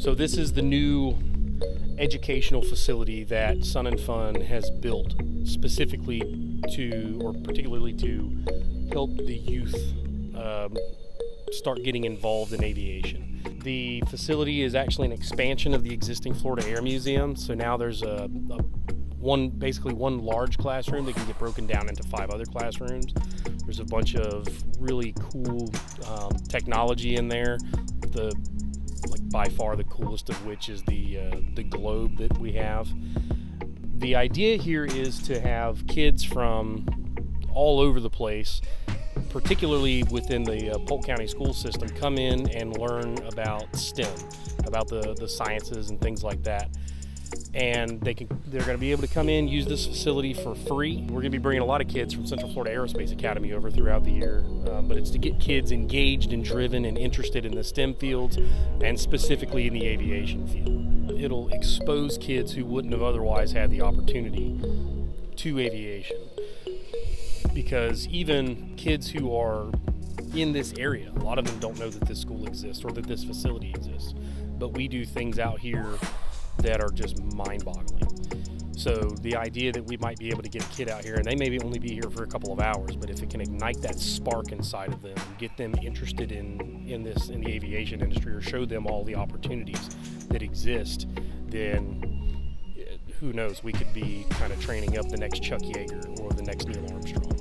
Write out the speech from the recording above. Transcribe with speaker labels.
Speaker 1: So this is the new educational facility that Sun and Fun has built specifically to, or particularly to, help the youth start getting involved in aviation. The facility is actually an expansion of the existing Florida Air Museum. So now there's basically one large classroom that can get broken down into 5 other classrooms. There's a bunch of really cool technology in there. By far the coolest of which is the globe that we have. The idea here is to have kids from all over the place, particularly within the Polk County school system, come in and learn about STEM, about the sciences and things like that. And they're going to be able to come in, use this facility for free. We're going to be bringing a lot of kids from Central Florida Aerospace Academy over throughout the year, but it's to get kids engaged and driven and interested in the STEM fields, and specifically in the aviation field. It'll expose kids who wouldn't have otherwise had the opportunity to aviation, because even kids who are in this area, a lot of them don't know that this school exists or that this facility exists, but we do things out here that are just mind-boggling. So the idea that we might be able to get a kid out here, and they may only be here for a couple of hours, but if it can ignite that spark inside of them and get them interested in the aviation industry, or show them all the opportunities that exist, then who knows, we could be kind of training up the next Chuck Yeager or the next Neil Armstrong.